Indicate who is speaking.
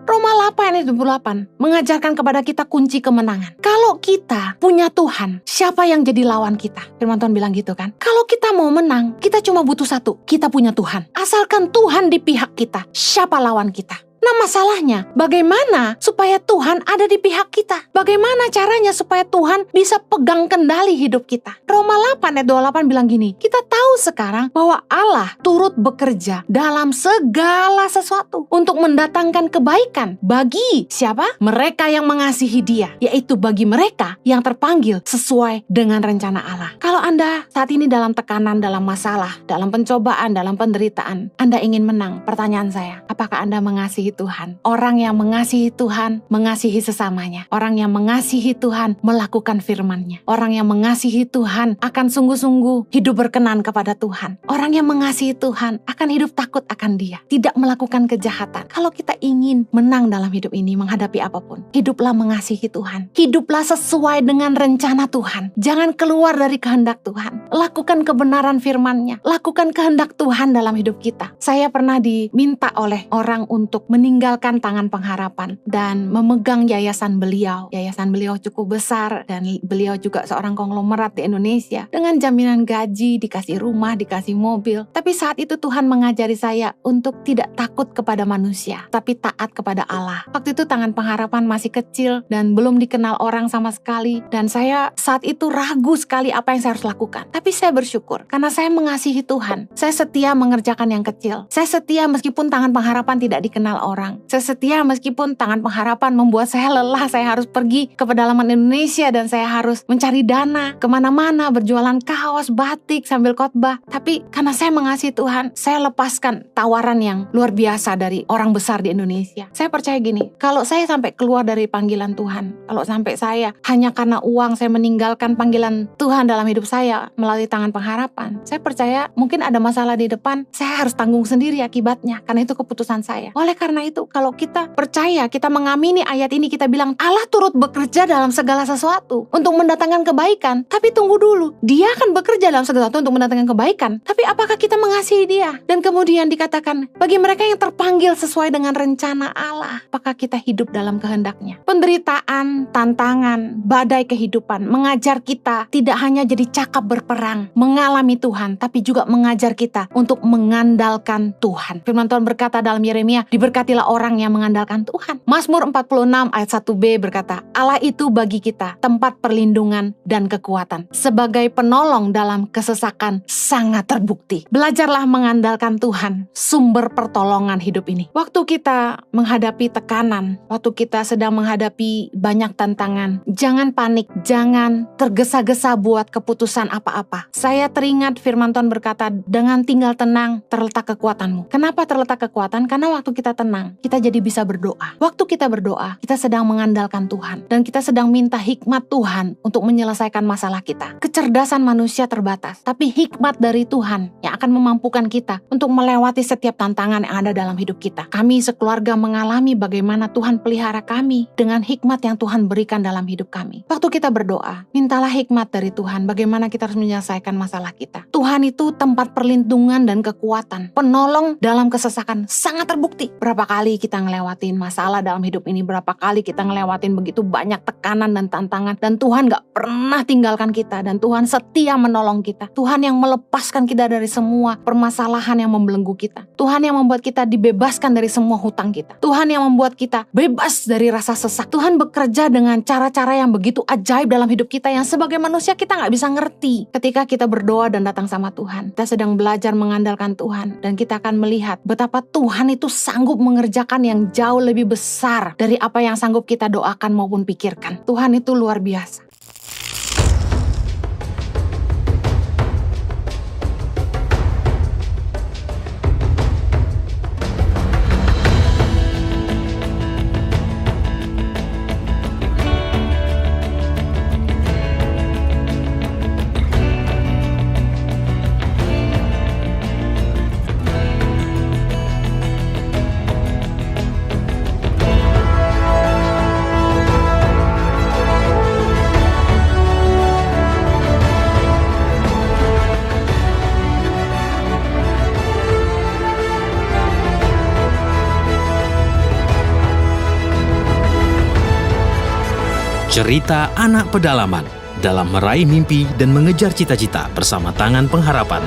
Speaker 1: Roma 8 ayat 28 mengajarkan kepada kita kunci kemenangan. Kalau kita punya Tuhan, siapa yang jadi lawan kita? Firman Tuhan bilang gitu kan. Kalau kita mau menang, kita cuma butuh satu, kita punya Tuhan. Asalkan Tuhan di pihak kita, siapa lawan kita? Nah masalahnya, bagaimana supaya Tuhan ada di pihak kita? Bagaimana caranya supaya Tuhan bisa pegang kendali hidup kita? Roma 8 ayat 28 bilang gini, kita tahu sekarang bahwa Allah turut bekerja dalam segala sesuatu untuk mendatangkan kebaikan bagi siapa? Mereka yang mengasihi Dia, yaitu bagi mereka yang terpanggil sesuai dengan rencana Allah. Kalau Anda saat ini dalam tekanan, dalam masalah, dalam pencobaan, dalam penderitaan, Anda ingin menang, pertanyaan saya, apakah Anda mengasihi Tuhan? Orang yang mengasihi Tuhan, mengasihi sesamanya. Orang yang mengasihi Tuhan, melakukan firman-Nya. Orang yang mengasihi Tuhan, akan sungguh-sungguh hidup berkenan kepada Tuhan. Orang yang mengasihi Tuhan, akan hidup takut akan Dia. Tidak melakukan kejahatan. Kalau kita ingin menang dalam hidup ini, menghadapi apapun, hiduplah mengasihi Tuhan. Hiduplah sesuai dengan rencana Tuhan. Jangan keluar dari kehendak Tuhan. Lakukan kebenaran firman-Nya. Lakukan kehendak Tuhan dalam hidup kita. Saya pernah diminta oleh orang untuk meninggalkan Tangan Pengharapan dan memegang yayasan beliau. Yayasan beliau cukup besar dan beliau juga seorang konglomerat di Indonesia dengan jaminan gaji, dikasih rumah, dikasih mobil. Tapi saat itu Tuhan mengajari saya untuk tidak takut kepada manusia, tapi taat kepada Allah. Waktu itu Tangan Pengharapan masih kecil dan belum dikenal orang sama sekali, dan saya saat itu ragu sekali apa yang saya harus lakukan. Tapi saya bersyukur karena saya mengasihi Tuhan. Saya setia mengerjakan yang kecil. Saya setia meskipun Tangan Pengharapan tidak dikenal orang. Saya setia meskipun Tangan Pengharapan membuat saya lelah. Saya harus pergi ke pedalaman Indonesia dan saya harus mencari dana kemana-mana, berjualan kaos, batik sambil khotbah. Tapi karena saya mengasihi Tuhan, saya lepaskan tawaran yang luar biasa dari orang besar di Indonesia. Saya percaya gini, kalau saya sampai keluar dari panggilan Tuhan, kalau sampai saya hanya karena uang saya meninggalkan panggilan Tuhan dalam hidup saya melalui Tangan Pengharapan, saya percaya mungkin ada masalah di depan, saya harus tanggung sendiri akibatnya, karena itu keputusan saya. Oleh karena itu, kalau kita percaya, kita mengamini ayat ini, kita bilang Allah turut bekerja dalam segala sesuatu untuk mendatangkan kebaikan. Tapi tunggu dulu, Dia akan bekerja dalam segala sesuatu untuk mendatangkan kebaikan. Tapi apakah kita mengasihi Dia? Dan kemudian dikatakan, bagi mereka yang terpanggil sesuai dengan rencana Allah, apakah kita hidup dalam kehendak-Nya? Penderitaan, tantangan, badai kehidupan mengajar kita tidak hanya jadi cakap berperang, mengalami Tuhan, tapi juga mengajar kita untuk mengandalkan Tuhan. Firman Tuhan berkata dalam Yeremia, diberkatilah orang yang mengandalkan Tuhan. Mazmur 46 ayat 1b berkata, Allah itu bagi kita tempat perlindungan dan kekuatan. Sebagai penolong dalam kesesakan sangat terbukti. Belajarlah mengandalkan Tuhan, sumber pertolongan hidup ini. Waktu kita menghadapi tekanan, waktu kita sedang menghadapi banyak tantangan, jangan panik, jangan tergesa-gesa buat keputusan apa-apa. Saya teringat firman Tuhan berkata, dengan tinggal tenang terletak kekuatanmu. Kenapa terletak kekuatan? Karena waktu kita tenang, kita jadi bisa berdoa. Waktu kita berdoa, kita sedang mengandalkan Tuhan. Dan kita sedang minta hikmat Tuhan untuk menyelesaikan masalah kita. Kecerdasan manusia terbatas, tapi hikmat dari Tuhan yang akan memampukan kita untuk melewati setiap tantangan yang ada dalam hidup kita. Kami sekeluarga mengalami bagaimana Tuhan pelihara kami dengan hikmat yang Tuhan berikan dalam hidup kami. Waktu kita berdoa, mintalah hikmat dari Tuhan bagaimana kita harus menyelesaikan masalah kita. Tuhan itu tempat perlindungan dan kekuatan, penolong dalam kesesakan sangat terbukti. Berapa kali kita ngelewatin masalah dalam hidup ini, berapa kali kita ngelewatin begitu banyak tekanan dan tantangan, dan Tuhan gak pernah tinggalkan kita, dan Tuhan setia menolong kita. Tuhan yang melepaskan kita dari semua permasalahan yang membelenggu kita. Tuhan yang membuat kita dibebaskan dari semua hutang kita. Tuhan yang membuat kita bebas dari rasa sesak. Tuhan bekerja dengan cara-cara yang begitu ajaib dalam hidup kita yang sebagai manusia kita gak bisa ngerti. Ketika kita berdoa dan datang sama Tuhan, kita sedang belajar mengandalkan Tuhan, dan kita akan melihat betapa Tuhan itu sanggup mengerjakan yang jauh lebih besar dari apa yang sanggup kita doakan maupun pikirkan. Tuhan itu luar biasa.
Speaker 2: Cerita anak pedalaman dalam meraih mimpi dan mengejar cita-cita bersama Tangan Pengharapan.